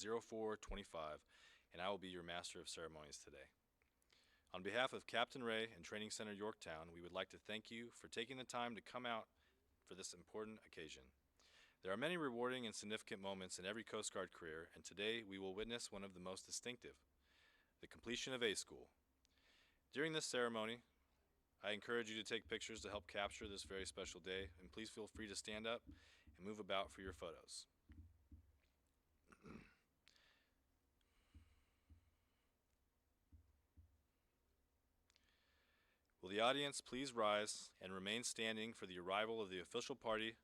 0425, and I will be your Master of Ceremonies today. On behalf of Captain Ray and Training Center Yorktown, we would like to thank you for taking the time to come out for this important occasion. There are many rewarding and significant moments in every Coast Guard career, and today we will witness one of the most distinctive, the completion of A School. During this ceremony, I encourage you to take pictures to help capture this very special day, and please feel free to stand up and move about for your photos. Will the audience please rise and remain standing for the arrival of the official party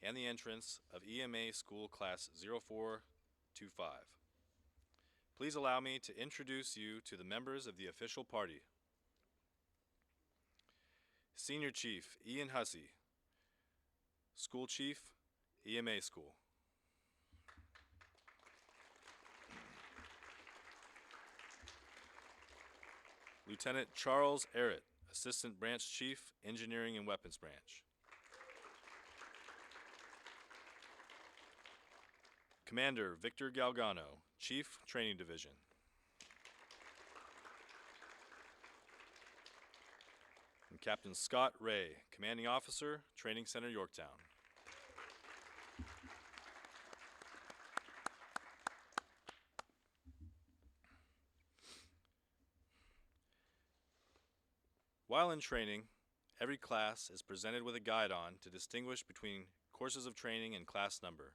and the entrance of EMA School Class 0425. Please allow me to introduce you to the members of the official party. Senior Chief Ian Hussey, School Chief, EMA School. Lieutenant Charles Arrett, Assistant Branch Chief, Engineering and Weapons Branch. Commander Victor Galgano, Chief, Training Division. And Captain Scott Ray, Commanding Officer, Training Center Yorktown. While in training, every class is presented with a guide-on to distinguish between courses of training and class number.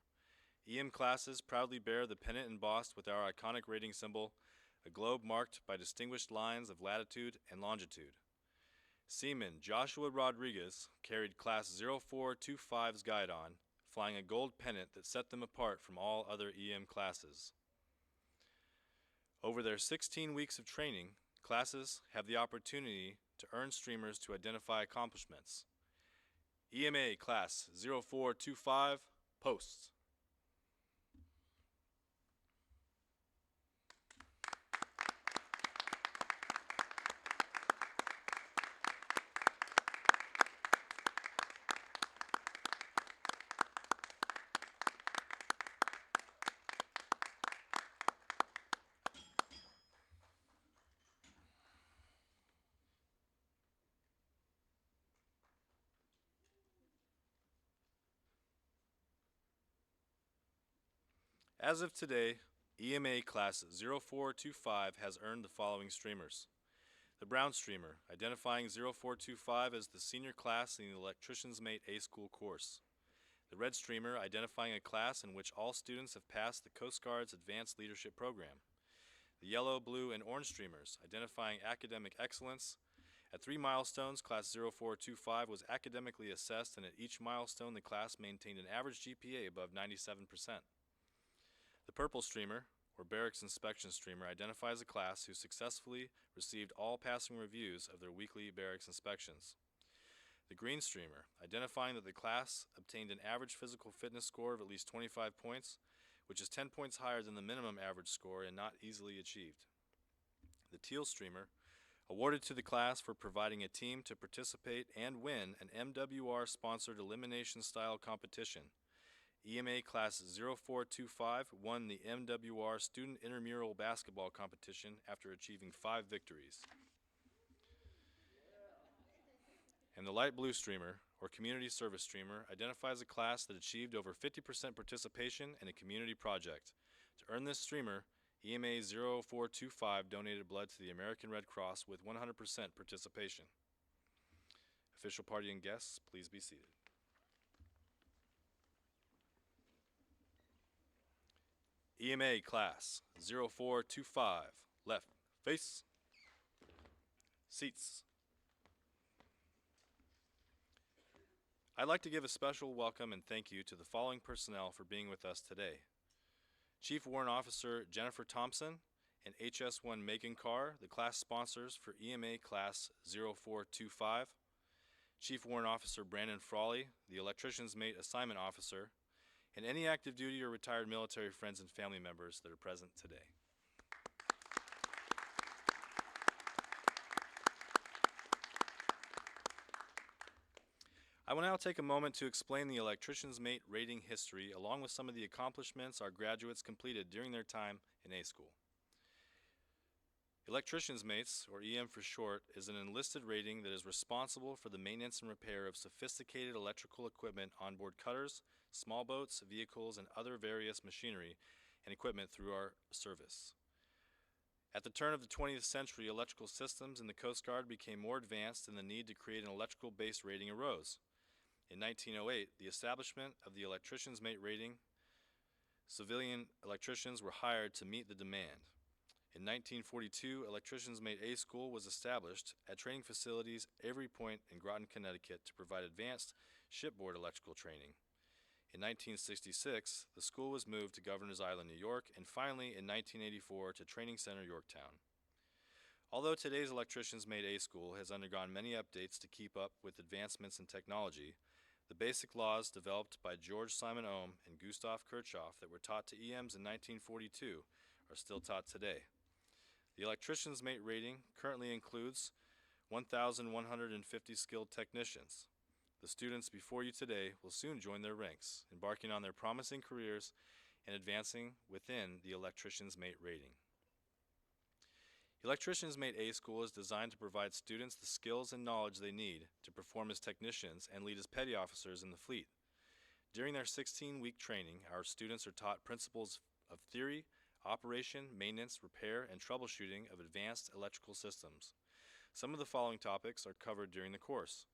EM classes proudly bear the pennant embossed with our iconic rating symbol, a globe marked by distinguished lines of latitude and longitude. Seaman Joshua Rodriguez carried Class 0425's guide-on, flying a gold pennant that set them apart from all other EM classes. Over their 16 weeks of training, classes have the opportunity to earn streamers to identify accomplishments. EMA Class 0425, posts. As of today, EMA Class 0425 has earned the following streamers. The Brown Streamer, identifying 0425 as the senior class in the Electrician's Mate A School course. The Red Streamer, identifying a class in which all students have passed the Coast Guard's Advanced Leadership Program. The Yellow, Blue, and Orange Streamers, identifying academic excellence. At 3 milestones, Class 0425 was academically assessed, and at each milestone the class maintained an average GPA above 97%. The Purple Streamer, or Barracks Inspection Streamer, identifies a class who successfully received all passing reviews of their weekly barracks inspections. The Green Streamer, identifying that the class obtained an average physical fitness score of at least 25 points, which is 10 points higher than the minimum average score and not easily achieved. The Teal Streamer, awarded to the class for providing a team to participate and win an MWR-sponsored elimination-style competition. EMA Class 0425 won the MWR Student Intramural Basketball Competition after achieving 5 victories. And the Light Blue Streamer, or Community Service Streamer, identifies a class that achieved over 50% participation in a community project. To earn this streamer, EMA 0425 donated blood to the American Red Cross with 100% participation. Official party and guests, please be seated. EMA Class 0425, left face, seats. I'd like to give a special welcome and thank you to the following personnel for being with us today. Chief Warrant Officer Jennifer Thompson and HS1 Megan Carr, the class sponsors for EMA Class 0425. Chief Warrant Officer Brandon Frawley, the Electrician's Mate Assignment Officer, and any active duty or retired military friends and family members that are present today. I I will now take a moment to explain the Electrician's Mate rating history along with some of the accomplishments our graduates completed during their time in A School. Electrician's Mates, or EM for short, is an enlisted rating that is responsible for the maintenance and repair of sophisticated electrical equipment on board cutters, small boats, vehicles, and other various machinery and equipment through our service. At the turn of the 20th century, electrical systems in the Coast Guard became more advanced and the need to create an electrical-based rating arose. In 1908, the establishment of the Electrician's Mate rating, civilian electricians were hired to meet the demand. In 1942, Electrician's Mate A School was established at training facilities Avery Point in Groton, Connecticut to provide advanced shipboard electrical training. In 1966, the school was moved to Governor's Island, New York, and finally in 1984 to Training Center, Yorktown. Although today's Electrician's Mate A School has undergone many updates to keep up with advancements in technology, the basic laws developed by George Simon Ohm and Gustav Kirchhoff that were taught to EMs in 1942 are still taught today. The Electrician's Mate rating currently includes 1,150 skilled technicians. The students before you today will soon join their ranks, embarking on their promising careers and advancing within the Electrician's Mate rating. Electrician's Mate A School is designed to provide students the skills and knowledge they need to perform as technicians and lead as petty officers in the fleet. During their 16-week training, our students are taught principles of theory, operation, maintenance, repair, and troubleshooting of advanced electrical systems. Some of the following topics are covered during the course: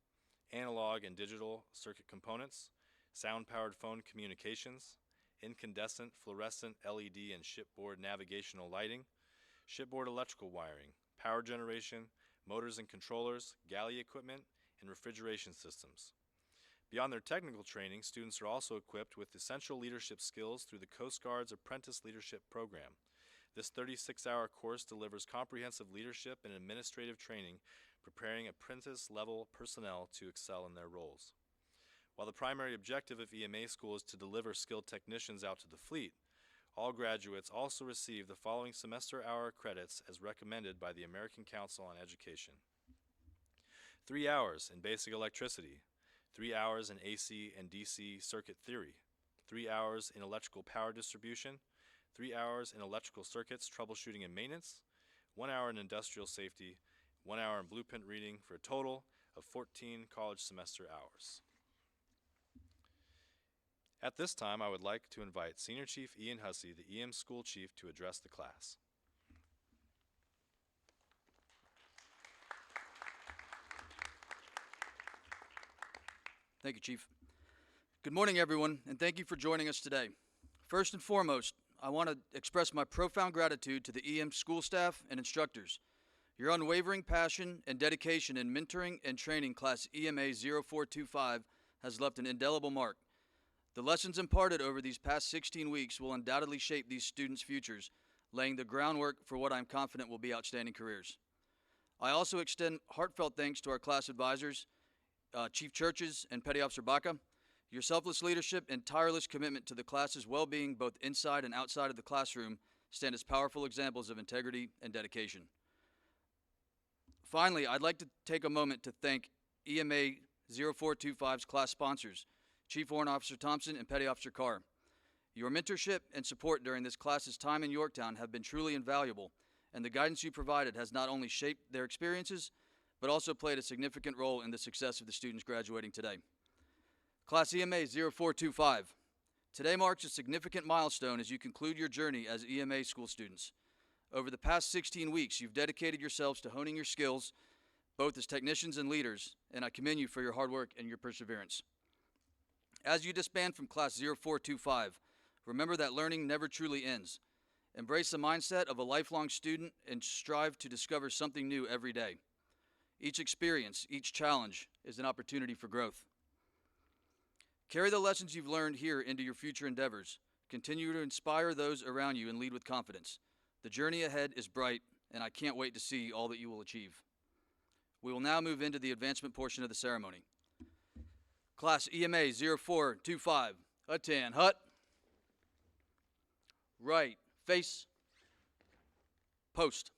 analog and digital circuit components, sound-powered phone communications, incandescent, fluorescent, LED, and shipboard navigational lighting, shipboard electrical wiring, power generation, motors and controllers, galley equipment, and refrigeration systems. Beyond their technical training, students are also equipped with essential leadership skills through the Coast Guard's Apprentice Leadership Program. This 36-hour course delivers comprehensive leadership and administrative training, preparing apprentice-level personnel to excel in their roles. While the primary objective of EMA School is to deliver skilled technicians out to the fleet, all graduates also receive the following semester hour credits as recommended by the American Council on Education: 3 hours in basic electricity, 3 hours in AC and DC circuit theory, 3 hours in electrical power distribution, 3 hours in electrical circuits troubleshooting and maintenance, 1 hour in industrial safety, 1 hour in blueprint reading, for a total of 14 college semester hours. At this time, I would like to invite Senior Chief Ian Hussey, the EM School Chief, to address the class. Thank you, Chief. Good morning, everyone, and thank you for joining us today. First and foremost, I want to express my profound gratitude to the EM school staff and instructors. Your unwavering passion and dedication in mentoring and training Class EMA 0425 has left an indelible mark. The lessons imparted over these past 16 weeks will undoubtedly shape these students' futures, laying the groundwork for what I'm confident will be outstanding careers. I also extend heartfelt thanks to our class advisors, Chief Churches and Petty Officer Baca. Your selfless leadership and tireless commitment to the class's well-being both inside and outside of the classroom stand as powerful examples of integrity and dedication. Finally, I'd like to take a moment to thank EMA 0425's class sponsors, Chief Warrant Officer Thompson and Petty Officer Carr. Your mentorship and support during this class's time in Yorktown have been truly invaluable, and the guidance you provided has not only shaped their experiences, but also played a significant role in the success of the students graduating today. Class EMA 0425. Today marks a significant milestone as you conclude your journey as EMA school students. Over the past 16 weeks, you've dedicated yourselves to honing your skills, both as technicians and leaders, and I commend you for your hard work and your perseverance. As you disband from Class 0425, remember that learning never truly ends. Embrace the mindset of a lifelong student and strive to discover something new every day. Each experience, each challenge is an opportunity for growth. Carry the lessons you've learned here into your future endeavors. Continue to inspire those around you and lead with confidence. The journey ahead is bright, and I can't wait to see all that you will achieve. We will now move into the advancement portion of the ceremony. Class EMA 0425, attend hut. Right, face, post.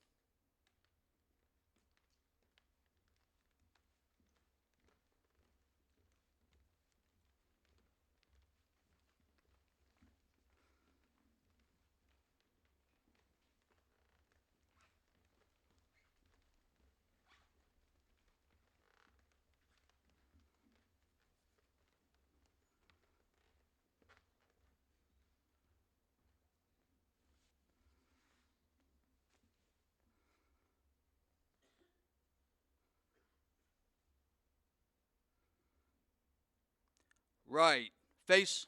Right. Face.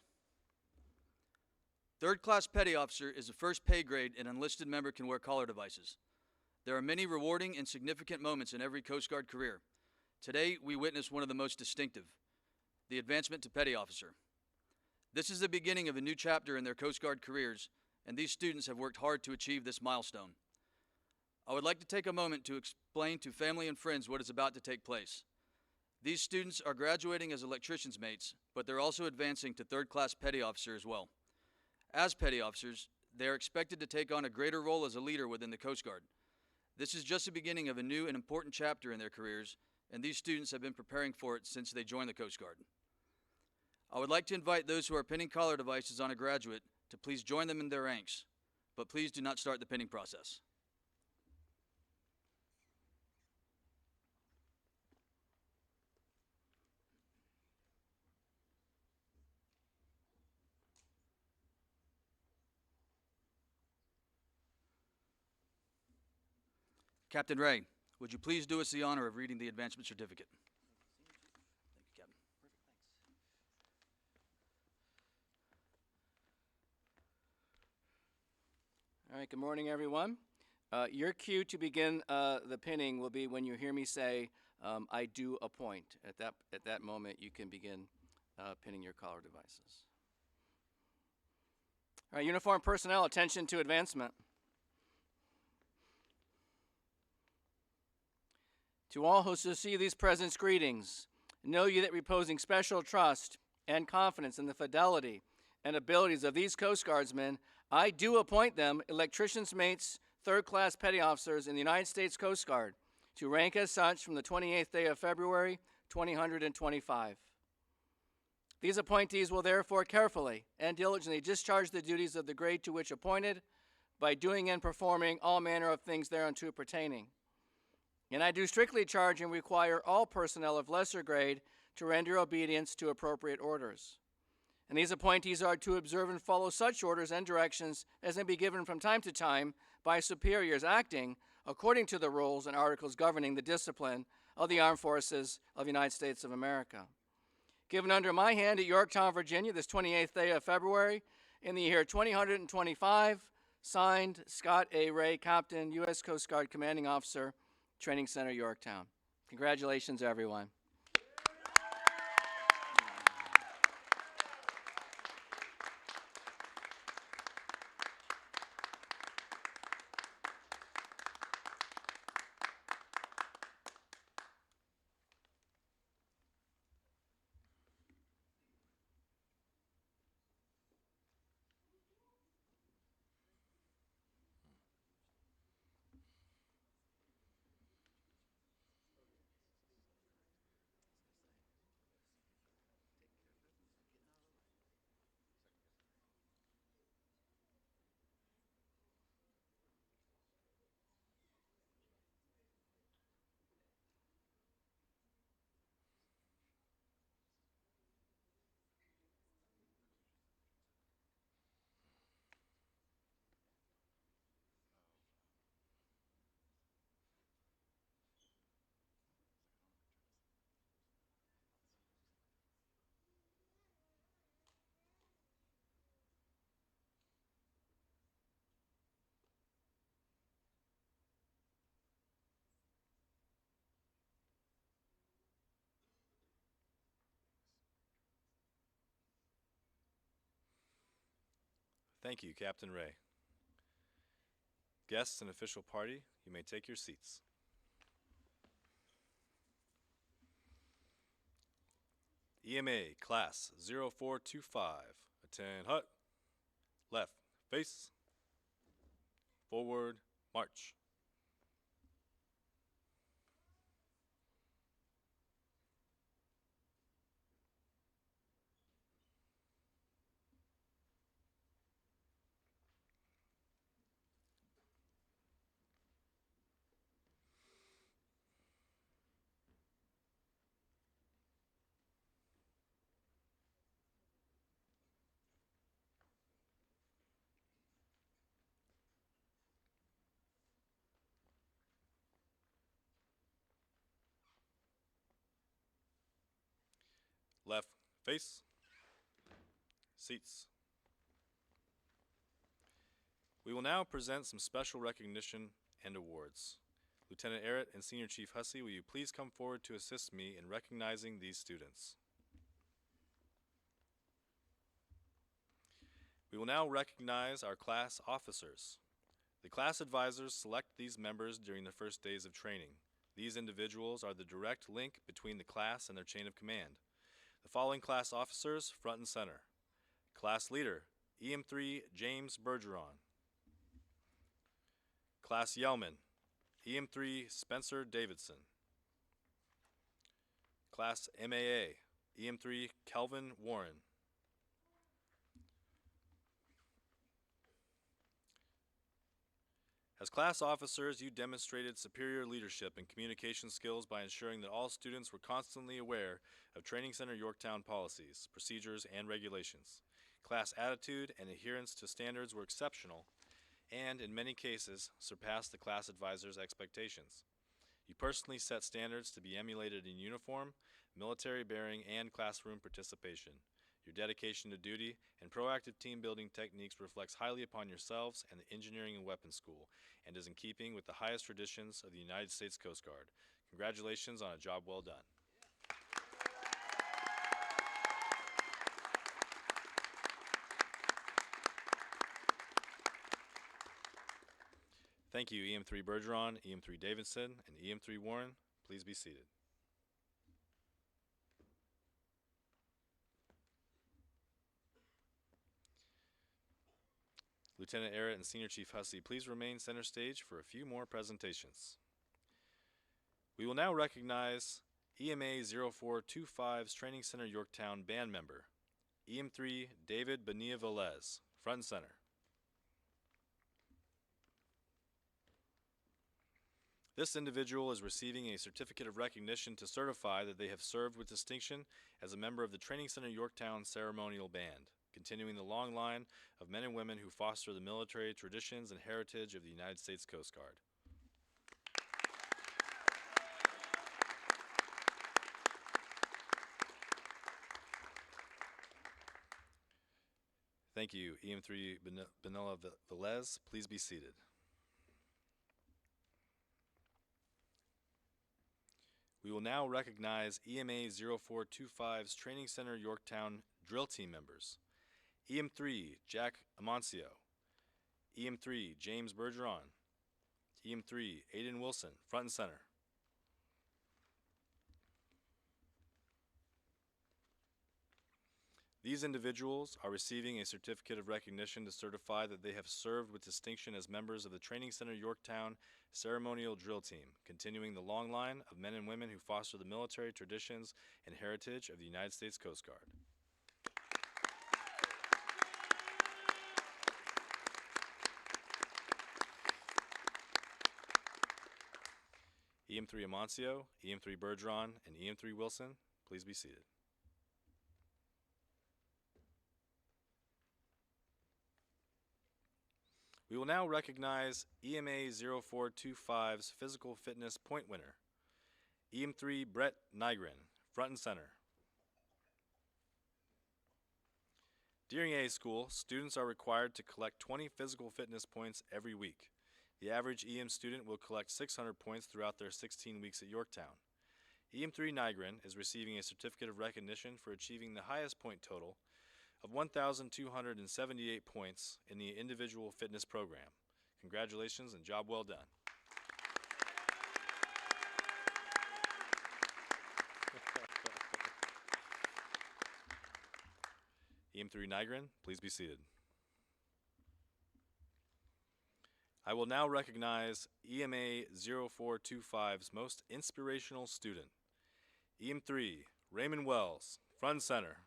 Third class petty officer is the first pay grade an enlisted member can wear collar devices. There are many rewarding and significant moments in every Coast Guard career. Today, we witness one of the most distinctive, the advancement to petty officer. This is the beginning of a new chapter in their Coast Guard careers, and these students have worked hard to achieve this milestone. I would like to take a moment to explain to family and friends what is about to take place. These students are graduating as electrician's mates, but they're also advancing to third-class petty officer as well. As petty officers, they are expected to take on a greater role as a leader within the Coast Guard. This is just the beginning of a new and important chapter in their careers, and these students have been preparing for it since they joined the Coast Guard. I would like to invite those who are pinning collar devices on a graduate to please join them in their ranks, but please do not start the pinning process. Captain Ray, would you please do us the honor of reading the advancement certificate? Thank you, Captain. All right, good morning, everyone. Your cue to begin the pinning will be when you hear me say, I do appoint. At that moment, you can begin pinning your collar devices. All right, uniformed personnel, attention to advancement. To all who receive these presents, greetings. Know ye that reposing special trust and confidence in the fidelity and abilities of these Coast Guardsmen, I do appoint them electrician's mates, third-class petty officers in the United States Coast Guard to rank as such from the 28th day of February, 2025. These appointees will therefore carefully and diligently discharge the duties of the grade to which appointed by doing and performing all manner of things thereunto pertaining. And I do strictly charge and require all personnel of lesser grade to render obedience to appropriate orders. And these appointees are to observe and follow such orders and directions as may be given from time to time by superiors acting according to the rules and articles governing the discipline of the Armed Forces of the United States of America. Given under my hand at Yorktown, Virginia, this 28th day of February in the year 2025, signed Scott A. Ray, Captain, U.S. Coast Guard Commanding Officer, Training Center, Yorktown. Congratulations, everyone. Thank you, Captain Ray. Guests and official party, you may take your seats. EMA Class 0425, attend hut, left, face, forward, march. Left, face, Seats. We will now present some special recognition and awards. Lieutenant Arrett and Senior Chief Hussey, will you please come forward to assist me in recognizing these students? We will now recognize our class officers. The class advisors select these members during the first days of training. These individuals are the direct link between the class and their chain of command. The following class officers, front and center. Class leader, EM3 James Bergeron. Class Yeoman, EM3 Spencer Davidson. Class MAA, EM3 Kelvin Warren. As class officers, you demonstrated superior leadership and communication skills by ensuring that all students were constantly aware of Training Center Yorktown policies, procedures, and regulations. Class attitude and adherence to standards were exceptional and, in many cases, surpassed the class advisor's expectations. You personally set standards to be emulated in uniform, military bearing, and classroom participation. Your dedication to duty and proactive team-building techniques reflects highly upon yourselves and the Engineering and Weapons School, and is in keeping with the highest traditions of the United States Coast Guard. Congratulations on a job well done. Thank you, EM3 Bergeron, EM3 Davidson, and EM3 Warren. Please be seated. Lieutenant Arrett and Senior Chief Hussey, please remain center stage for a few more presentations. We will now recognize EMA 0425's Training Center Yorktown band member, EM3 David Bonilla Velez, front and center. This individual is receiving a certificate of recognition to certify that they have served with distinction as a member of the Training Center Yorktown Ceremonial Band, continuing the long line of men and women who foster the military traditions and heritage of the United States Coast Guard. Thank you, EM3 Bonilla Velez. Please be seated. We will now recognize EMA 0425's Training Center Yorktown drill team members. EM3 Jack Amancio, EM3 James Bergeron, EM3 Aiden Wilson, front and center. These individuals are receiving a certificate of recognition to certify that they have served with distinction as members of the Training Center Yorktown Ceremonial Drill Team, continuing the long line of men and women who foster the military traditions and heritage of the United States Coast Guard. EM3 Amancio, EM3 Bergeron, and EM3 Wilson, please be seated. We will now recognize EMA 0425's physical fitness point winner, EM3 Brett Nygren, front and center. During A school, students are required to collect 20 physical fitness points every week. The average EM student will collect 600 points throughout their 16 weeks at Yorktown. EM3 Nygren is receiving a certificate of recognition for achieving the highest point total of 1,278 points in the individual fitness program. Congratulations and job well done. EM3 Nygren, please be seated. I will now recognize EMA 0425's most inspirational student, EM3 Raymond Wells, front and center.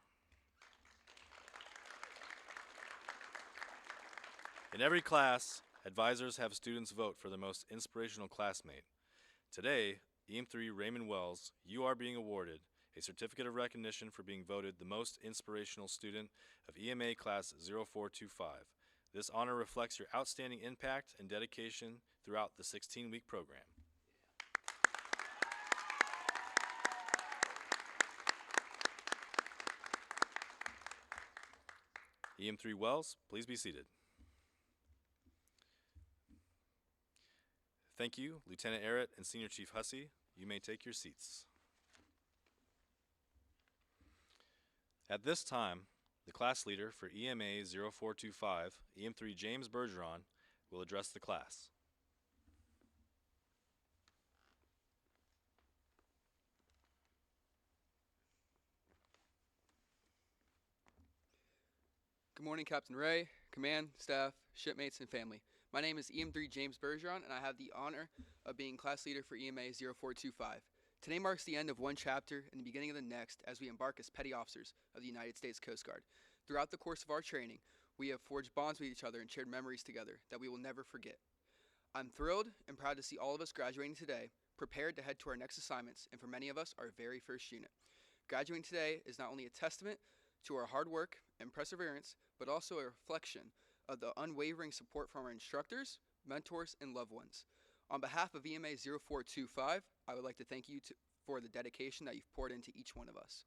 In every class, advisors have students vote for their most inspirational classmate. Today, EM3 Raymond Wells, you are being awarded a certificate of recognition for being voted the most inspirational student of EMA Class 0425. This honor reflects your outstanding impact and dedication throughout the 16-week program. EM3 Wells, please be seated. Thank you, Lieutenant Arrett and Senior Chief Hussey. You may take your seats. At this time, the class leader for EMA 0425, EM3 James Bergeron, will address the class. Good morning, Captain Ray, command, staff, shipmates, and family. My name is EM3 James Bergeron, and I have the honor of being class leader for EMA 0425. Today marks the end of one chapter and the beginning of the next as we embark as petty officers of the United States Coast Guard. Throughout the course of our training, we have forged bonds with each other and shared memories together that we will never forget. I'm thrilled and proud to see all of us graduating today, prepared to head to our next assignments, and for many of us, our very first unit. Graduating today is not only a testament to our hard work and perseverance, but also a reflection of the unwavering support from our instructors, mentors, and loved ones. On behalf of EMA 0425, I would like to thank you for the dedication that you've poured into each one of us.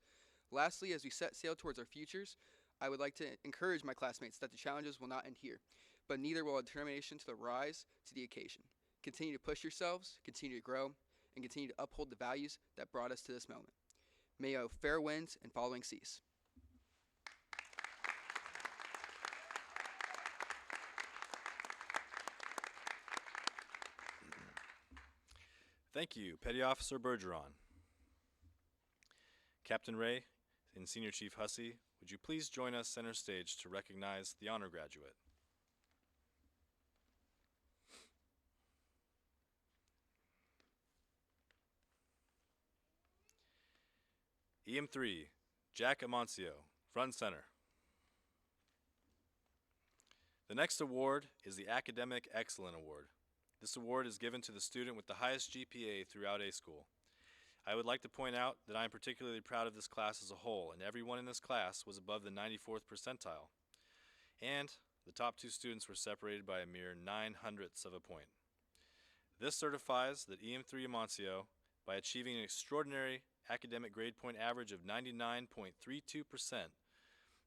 Lastly, as we set sail towards our futures, I would like to encourage my classmates that the challenges will not end here, but neither will our determination to rise to the occasion. Continue to push yourselves, continue to grow, and continue to uphold the values that brought us to this moment. May you have fair winds and following seas. Thank you, Petty Officer Bergeron. Captain Ray and Senior Chief Hussey, would you please join us center stage to recognize the honor graduate? EM3, Jack Amancio, front and center. The next award is the Academic Excellence Award. This award is given to the student with the highest GPA throughout A school. I would like to point out that I am particularly proud of this class as a whole, and everyone in this class was above the 94th percentile. And the top two students were separated by a mere 9/100ths of a point. This certifies that EM3 Amancio, by achieving an extraordinary academic grade point average of 99.32%,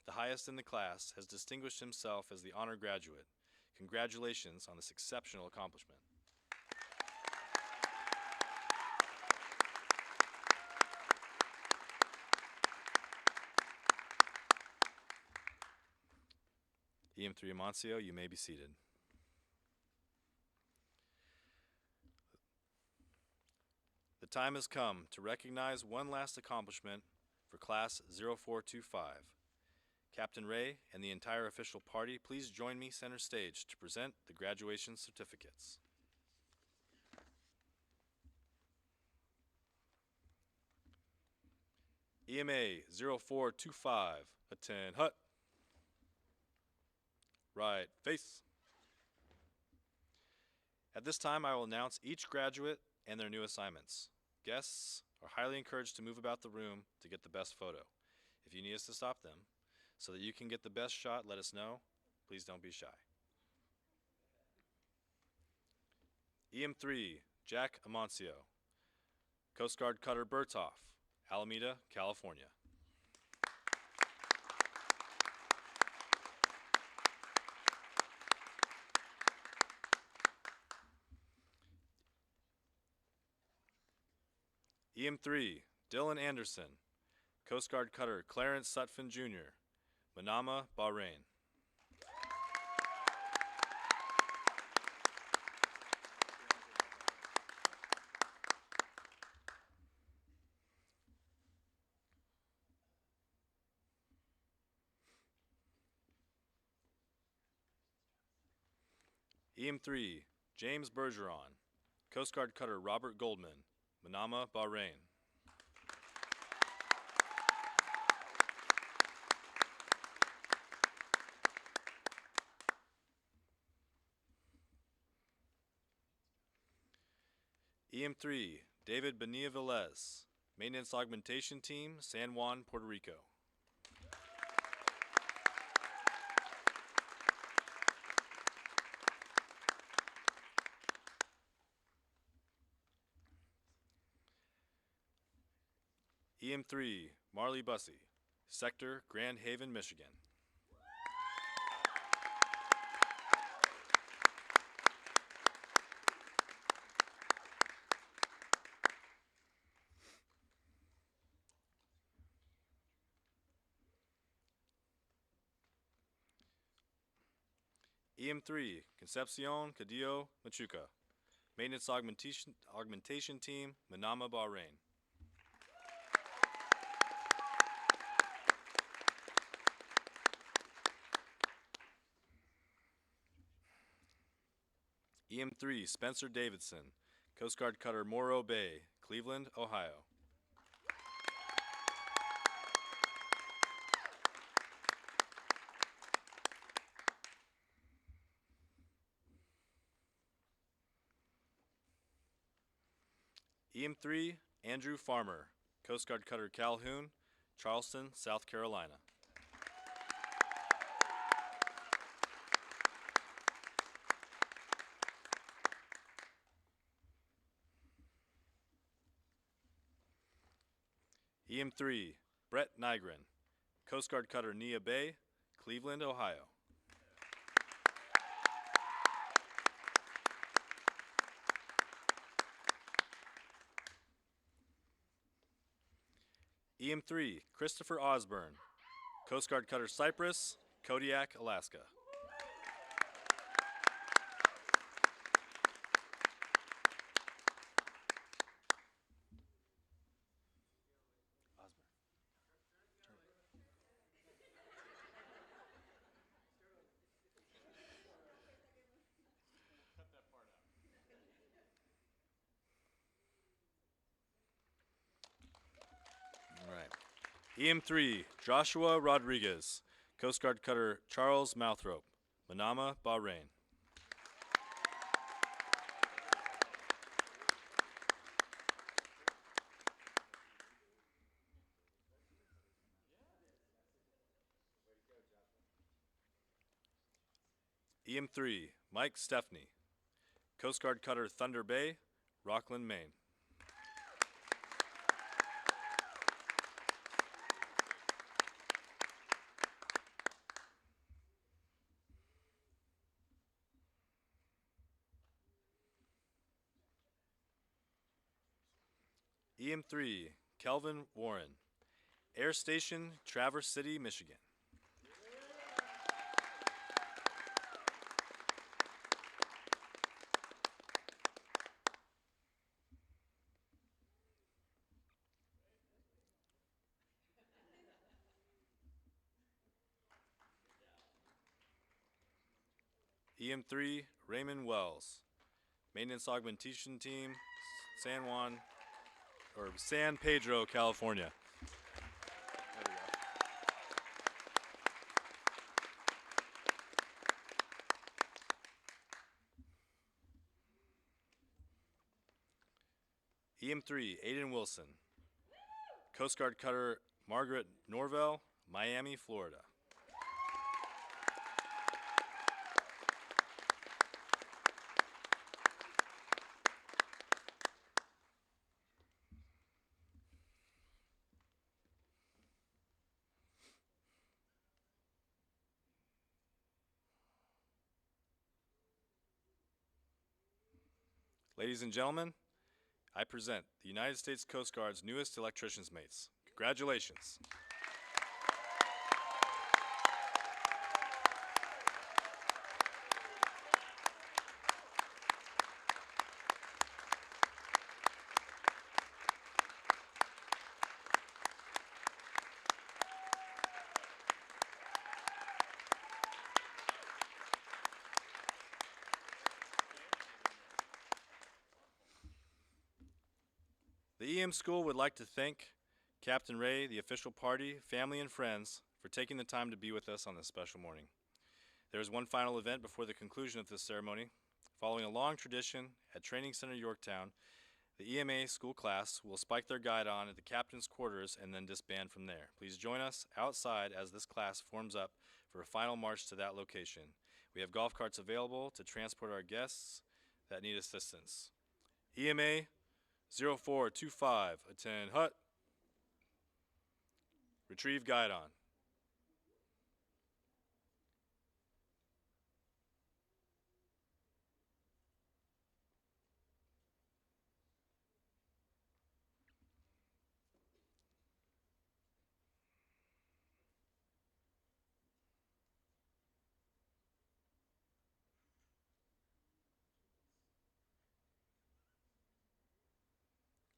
the highest in the class, has distinguished himself as the honor graduate. Congratulations on this exceptional accomplishment. EM3 Amancio, you may be seated. The time has come to recognize one last accomplishment for Class 0425. Captain Ray and the entire official party, please join me center stage to present the graduation certificates. EMA 0425, attend hut. Right face. At this time, I will announce each graduate and their new assignments. Guests are highly encouraged to move about the room to get the best photo. If you need us to stop them so that you can get the best shot, let us know. Please don't be shy. EM3, Jack Amancio. Coast Guard Cutter Berthoff, Alameda, California. EM3, Dylan Anderson, Coast Guard Cutter Clarence Sutphin Jr., Manama, Bahrain. EM3, James Bergeron, Coast Guard Cutter Robert Goldman, Manama, Bahrain. EM3, David Bonilla Velez, Maintenance Augmentation Team, San Juan, Puerto Rico. EM3, Marley Bussey, Sector, Grand Haven, Michigan. EM3, Concepcion Cadillo Machuca. Maintenance Augmentation Team, Manama, Bahrain. EM3, Spencer Davidson, Coast Guard Cutter Morro Bay, Cleveland, Ohio. EM3, Andrew Farmer, Coast Guard Cutter Calhoun, Charleston, South Carolina. EM3, Brett Nygren, Coast Guard Cutter Nia Bay, Cleveland, Ohio. EM3, Christopher Osborne, Coast Guard Cutter Cypress, Kodiak, Alaska. All right. EM3, Joshua Rodriguez, Coast Guard Cutter Charles Mouthrop, Manama, Bahrain. EM3, Mike Stepney, Coast Guard Cutter Thunder Bay, Rockland, Maine. EM3, Kelvin Warren, Air Station, Traverse City, Michigan. EM3, Raymond Wells, Maintenance Augmentation Team, San Pedro, California. EM3, Aiden Wilson, Coast Guard Cutter Margaret Norvell, Miami, Florida. Ladies and gentlemen, I present the United States Coast Guard's newest electrician's mates. Congratulations. The EM School would like to thank Captain Ray, the official party, family, and friends for taking the time to be with us on this special morning. There is one final event before the conclusion of this ceremony. Following a long tradition at Training Center Yorktown, the EMA school class will spike their guide on at the captain's quarters and then disband from there. Please join us outside as this class forms up for a final march to that location. We have golf carts available to transport our guests that need assistance. EMA 0425, attend hut. Retrieve guide on.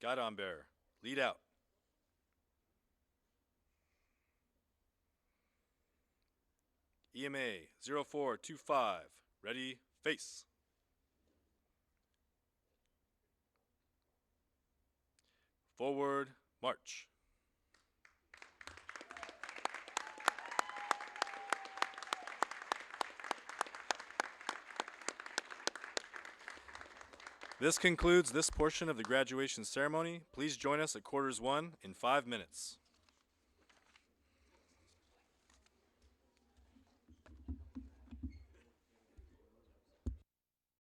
Guidon bearer, lead out. EMA 0425, ready, face. Forward, march. This concludes this portion of the graduation ceremony. Please join us at quarters 1 in 5 minutes.